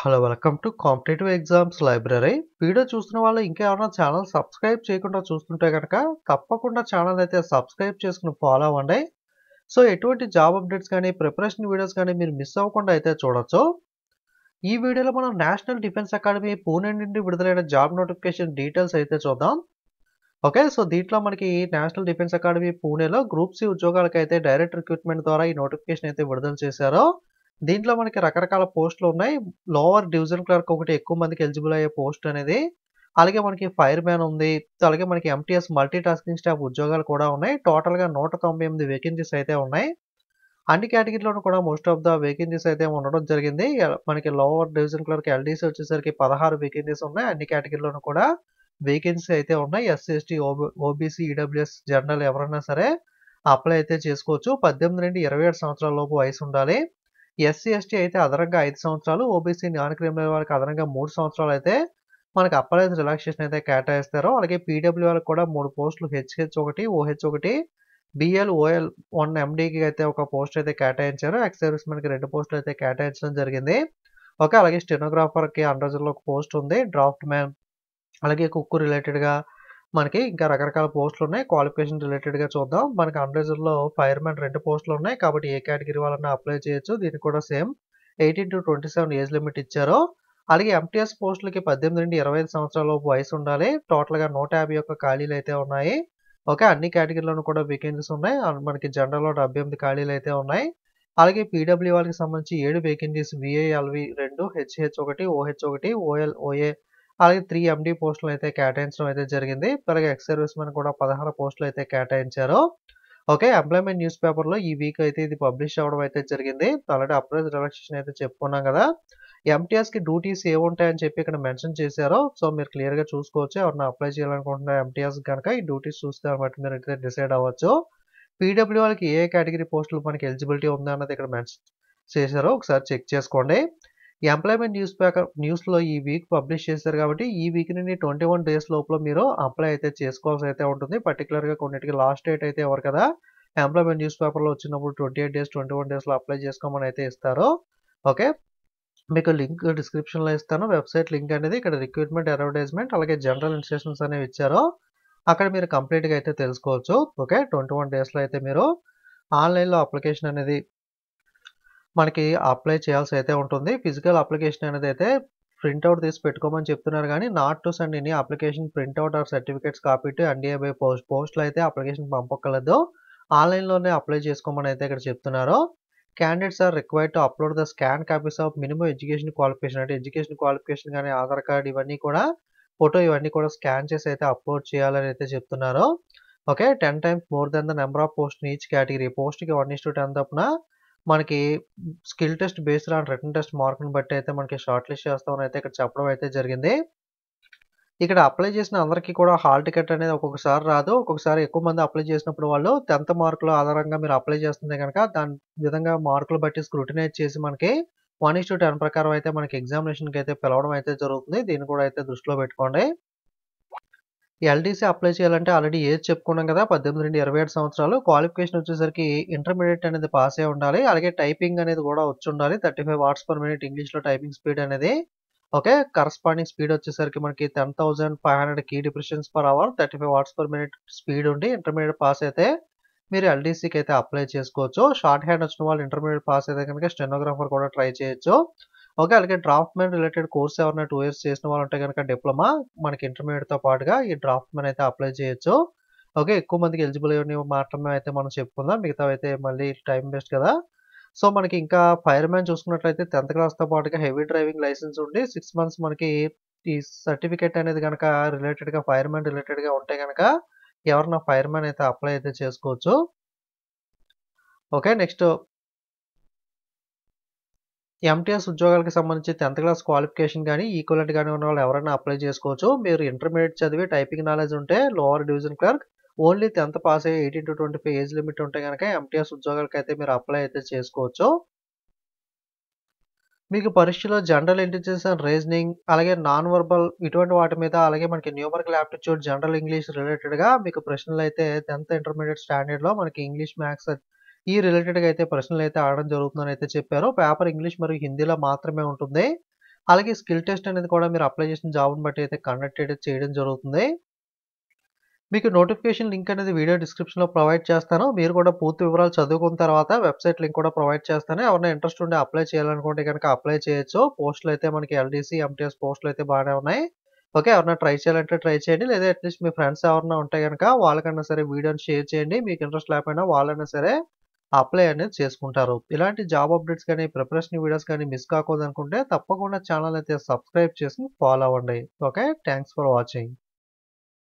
Hello welcome to competitive exams library. Video చూస్తున్న వాళ్ళు ఇంకా ఎవరైనా ఛానల్ సబ్స్క్రైబ్ చేయకుండా చూస్తుంటే కనుక తప్పకుండా ఛానల్ అయితే సబ్స్క్రైబ్ చేసుకుని ఫాలో అవ్వండి. సో ఎటువంటి జాబ్ అప్డేట్స్ కానీ ప్రిపరేషన్ వీడియోస్ కానీ మీరు మిస్ అవ్వకుండా అయితే చూడొచ్చు. ఈ వీడియోలో మనం నేషనల్ డిఫెన్స్ అకాడమీ పూణే నుండి విడుదలైన జాబ్ నోటిఫికేషన్ డీటెయిల్స్ అయితే చూద్దాం. ఓకే, సో దీంట్లో మనకి నేషనల్ డిఫెన్స్ అకాడమీ పూణేలో గ్రూప్ సి ఉద్యోగాలకైతే డైరెక్ట్ రిక్రూట్మెంట్ ద్వారా ఈ నోటిఫికేషన్ అయితే విడుదల చేశారు. దీంట్లో మనకి రకరకాల పోస్టులు ఉన్నాయి. లోవర్ డివిజన్ క్లర్క్ ఒకటి ఎక్కువ మందికి ఎలిజిబుల్ అయ్యే పోస్ట్ అనేది, అలాగే మనకి ఫైర్ మ్యాన్ ఉంది, అలాగే మనకి ఎంటీఎస్ మల్టీ టాస్కింగ్ స్టాఫ్ ఉద్యోగాలు కూడా ఉన్నాయి. టోటల్గా 198 వేకెన్సీస్ అయితే ఉన్నాయి. అన్ని కేటగిరీలోనూ కూడా మోస్ట్ ఆఫ్ ద వేకెన్సీస్ అయితే ఉండడం జరిగింది. మనకి లోవర్ డివిజన్ క్లర్క్ ఎల్డీసీ వచ్చేసరికి 16 వేకెన్సీస్ ఉన్నాయి. అన్ని కేటగిరీలోనూ కూడా వేకెన్సీ అయితే ఉన్నాయి. SC ST OBC EWS general ఎవరైనా సరే అప్లై అయితే చేసుకోవచ్చు. 18 నుండి 27 సంవత్సరాల లోపు వయసు ఉండాలి. ఎస్సీ ఎస్టీ అయితే అదనంగా 5 సంవత్సరాలు, ఓబీసీ నాన్ క్రిమినల్ వాళ్ళకి అదనంగా 3 సంవత్సరాలు అయితే మనకి అప్లై రిలాక్సేషన్ అయితే కేటాయిస్తారు. అలాగే పీడబ్ల్యూ వాళ్ళకి కూడా 3 పోస్టులు హెచ్హెచ్ ఒకటి, ఓహెచ్ ఒకటి, బిఎల్ ఓఎల్ 1 ఎండీకి అయితే ఒక పోస్ట్ అయితే కేటాయించారు. ఎక్స్ సర్వీస్ మెన్కి 2 పోస్టులు అయితే కేటాయించడం జరిగింది. ఓకే, అలాగే స్టెనోగ్రాఫర్కి అండర్జన్లో ఒక పోస్ట్ ఉంది. డ్రాఫ్ట్ మ్యాన్, అలాగే కుక్ రిలేటెడ్గా మనకి ఇంకా రకరకాల పోస్టులు ఉన్నాయి. క్వాలిఫికేషన్ రిలేటెడ్గా చూద్దాం. మనకి అండర్జన్లో ఫైర్ మ్యాన్ 2 పోస్టులు ఉన్నాయి కాబట్టి ఏ కేటగిరీ వాళ్ళన్నా అప్లై చేయొచ్చు. దీనికి కూడా సేమ్ 18 to 27 ఏజ్ లిమిట్ ఇచ్చారు. అలాగే ఎంటీఎస్ పోస్టులకి 18 నుండి 25 సంవత్సరాల లోపు వయసు ఉండాలి. టోటల్గా 151 ఖాళీలు అయితే ఉన్నాయి. ఓకే, అన్ని కేటగిరీలోనూ కూడా వేకెన్సీస్ ఉన్నాయి. మనకి జనరల్లో 78 ఖాళీలు అయితే ఉన్నాయి. అలాగే పీడబ్ల్యూ వాళ్ళకి సంబంధించి 7 వేకెన్సీస్, విఐఎల్వి 2, హెచ్హెచ్ 1, ఓహెచ్ 1, ఓఎల్ ఓఏ అలాగే 3 ఎండీ పోస్టులు అయితే కేటాయించడం అయితే జరిగింది. అలాగే ఎక్స్ సర్వీస్ మెన్ కూడా 16 పోస్టులు అయితే కేటాయించారు. ఓకే, ఎంప్లాయ్మెంట్ న్యూస్ పేపర్లో ఈ వీక్ అయితే ఇది పబ్లిష్ అవ్వడం అయితే జరిగింది. ఆల్రెడీ అప్రైజ్ రిలాక్సేషన్ అయితే చెప్పుకున్నాం కదా. ఎంటీఎస్కి డ్యూటీస్ ఏముంటాయని చెప్పి ఇక్కడ మెన్షన్ చేశారో, సో మీరు క్లియర్గా చూసుకోవచ్చు. ఎవరైనా అప్లై చేయాలనుకుంటున్న ఎంటీఎస్ కనుక ఈ డ్యూటీస్ చూస్తే బట్టి మీరు అయితే డిసైడ్ అవ్వచ్చు. పీడబ్ల్యూ వాళ్ళకి ఏ కేటగిరీ పోస్టులు మనకి ఎలిజిబిలిటీ ఉంది అన్నది ఇక్కడ మెన్షన్ చేశారో ఒకసారి చెక్ చేసుకోండి. ఎంప్లాయ్మెంట్ న్యూస్లో ఈ వీక్ పబ్లిష్ చేశారు కాబట్టి ఈ వీక్ నుండి 21 డేస్ లోపల మీరు అప్లై అయితే చేసుకోవాల్సి అయితే ఉంటుంది. పర్టికులర్గా కొన్నిటికి లాస్ట్ డేట్ అయితే ఎవరు కదా, ఎంప్లాయ్మెంట్ న్యూస్ పేపర్లో వచ్చినప్పుడు 28 డేస్ 21 డేస్లో అప్లై చేసుకోమని అయితే ఇస్తారు. ఓకే, మీకు లింక్ డిస్క్రిప్షన్లో ఇస్తాను. వెబ్సైట్ లింక్ అనేది ఇక్కడ రిక్రూట్మెంట్ అడ్వర్టైజ్మెంట్ అలాగే జనరల్ ఇన్స్ట్రక్షన్స్ అనేవి ఇచ్చారు. అక్కడ మీరు కంప్లీట్గా అయితే తెలుసుకోవచ్చు. ఓకే, 21 డేస్లో అయితే మీరు ఆన్లైన్లో అప్లికేషన్ అనేది మనకి అప్లై చేయాల్సి అయితే ఉంటుంది. ఫిజికల్ అప్లికేషన్ అనేది అయితే ప్రింట్అవుట్ తీసి పెట్టుకోమని చెప్తున్నారు కానీ not to send any application printout are certificates copy to NDA by పోస్ట్లో అయితే అప్లికేషన్ పంపక్కర్లేదు. ఆన్లైన్లోనే అప్లై చేసుకోమని అయితే ఇక్కడ చెప్తున్నారు. Candidates are required to upload the scan copies of minimum education qualification, అంటే ఎడ్యుకేషన్ క్వాలిఫికేషన్ కానీ ఆధార్ కార్డ్ ఇవన్నీ కూడా ఫోటో ఇవన్నీ కూడా స్కాన్ చేసి అయితే అప్లోడ్ చేయాలని అయితే చెప్తున్నారు. Okay, 10 times more then the number of post in each category. పోస్ట్కి 1:10 తప్పున మనకి skill test based on written test మార్కుని బట్టి అయితే మనకి షార్ట్ లిస్ట్ చేస్తామని అయితే ఇక్కడ చెప్పడం అయితే జరిగింది. ఇక్కడ అప్లై చేసిన అందరికీ కూడా హాల్ టికెట్ అనేది ఒక్కొక్కసారి రాదు. ఒక్కొక్కసారి ఎక్కువ మంది అప్లై చేసినప్పుడు వాళ్ళు 10th మార్కుల ఆధారంగా మీరు అప్లై చేస్తుంటే కనుక దాని విధంగా మార్కులు బట్టి స్క్రూటినైజ్ చేసి మనకి 1:10 ప్రకారం అయితే మనకి ఎగ్జామినేషన్కి అయితే పిలవడం అయితే జరుగుతుంది. దీన్ని కూడా అయితే దృష్టిలో పెట్టుకోండి. ఎల్డీసీ అప్లై చేయాలంటే ఆల్రెడీ ఏజ్ చెప్పుకున్నాం కదా, 18 నుండి 27 సంవత్సరాలు. క్వాలిఫికేషన్ వచ్చేసరికి ఇంటర్మీడియట్ అనేది పాస్ అయి ఉండాలి. అలాగే టైపింగ్ అనేది కూడా వచ్చి ఉండాలి. 35 words per minute ఇంగ్లీష్లో టైపింగ్ స్పీడ్ అనేది. ఓకే, కరస్పాండింగ్ స్పీడ్ వచ్చేసరికి మనకి 10,500 key depressions per hour, 35 words per minute speed ఉండి ఇంటర్మీడియట్ పాస్ అయితే మీరు ఎల్డీసీకి అయితే అప్లై చేసుకోవచ్చు. షార్ట్ హ్యాండ్ వచ్చిన వాళ్ళు ఇంటర్మీడియట్ పాస్ అయితే కనుక స్టెనోగ్రాఫర్ కూడా ట్రై చేయొచ్చు. ఓకే, అలాగే డ్రాఫ్ట్ మ్యాన్ రిలేటెడ్ కోర్స్ ఎవరైనా 2 years చేసిన వాళ్ళు ఉంటే కనుక డిప్లొమా మనకి ఇంటర్మీడియట్తో పాటుగా ఈ డ్రాఫ్ట్ మ్యాన్ అయితే అప్లై చేయొచ్చు. ఓకే, ఎక్కువ మందికి ఎలిజిబుల్ అయ్యి మాత్రమే అయితే మనం చెప్పుకుందాం. మిగతా అయితే మళ్ళీ టైం వేస్ట్ కదా. సో మనకి ఇంకా ఫైర్ మ్యాన్ చూసుకున్నట్లయితే 10th క్లాస్తో పాటుగా హెవీ డ్రైవింగ్ లైసెన్స్ ఉండి 6 months మనకి ఈ సర్టిఫికేట్ అనేది కనుక రిలేటెడ్గా ఫైర్ మ్యాన్ రిలేటెడ్గా ఉంటే కనుక ఎవరన్నా ఫైర్ మ్యాన్ అయితే అప్లై అయితే చేసుకోవచ్చు. ఓకే, నెక్స్ట్ ఎంటీఎస్ ఉద్యోగాలకు సంబంధించి 10th క్లాస్ క్వాలిఫికేషన్ కానీ ఈక్వలెంట్ కానీ ఉన్న వాళ్ళు ఎవరైనా అప్లై చేసుకోవచ్చు. మీరు ఇంటర్మీడియట్ చదివి టైపింగ్ నాలెడ్జ్ ఉంటే lower division clerk only 10th pass అయ్యి 18 to 25 ఏజ్ లిమిట్ ఉంటే కనుక ఎంటీఎస్ ఉద్యోగాలకు అయితే మీరు అప్లై అయితే చేసుకోవచ్చు. మీకు పరీక్షలో జనరల్ ఇంటెలిజెన్స్ అండ్ రీజనింగ్ అలాగే నాన్ వర్బల్ ఇటువంటి వాటి మీద అలాగే మనకి న్యూమరికల్ యాప్టిట్యూడ్ జనరల్ ఇంగ్లీష్ రిలేటెడ్గా మీకు ప్రశ్నలు అయితే 10th ఇంటర్మీడియట్ స్టాండర్డ్లో మనకి ఇంగ్లీష్ మ్యాథ్స్ ఈ రిలేటెడ్గా అయితే ప్రశ్నలు అయితే ఆడడం జరుగుతుందని అయితే చెప్పారు. పేపర్ ఇంగ్లీష్ మరియు హిందీలో మాత్రమే ఉంటుంది. అలాగే స్కిల్ టెస్ట్ అనేది కూడా మీరు అప్లై చేసిన జాబ్‌ని బట్టి అయితే కండక్ట్ అయితే చేయడం జరుగుతుంది. మీకు నోటిఫికేషన్ లింక్ అనేది వీడియో డిస్క్రిప్షన్‌లో ప్రొవైడ్ చేస్తాను. మీరు కూడా పూర్తి వివరాలు చదువుకున్న తర్వాత వెబ్‌సైట్ లింక్ కూడా ప్రొవైడ్ చేస్తాను. ఎవరైనా ఇంట్రెస్ట్ ఉండి అప్లై చేయాలనుకుంటే గనుక అప్లై చేయొచ్చు. పోస్టులయితే మనకి ఎల్‌డీసీ, ఎంటీఎస్ పోస్టులయితే బానే ఉన్నాయి. ఓకే. ఎవరైనా ట్రై చేయాలంటే ట్రై చేయండి. లేదా అట్‌లీస్ట్ మీ ఫ్రెండ్స్ ఎవరైనా ఉంటే గనక వాళ్ళకన్నా సరే వీడియోని షేర్ చేయండి. మీకు ఇంట్రెస్ట్ లేకపోయినా వాళ్ళైనా సరే అప్లై అనేది చేసుకుంటారు. ఇలాంటి జాబ్ అప్డేట్స్ గాని, ప్రిపరేషన్ వీడియోస్ గాని మిస్ కాకూడదనుకుంటే తప్పకుండా ఛానెల్ అయితే సబ్స్క్రైబ్ చేసి ఫాలో అవ్వండి. ఓకే. Thanks for watching.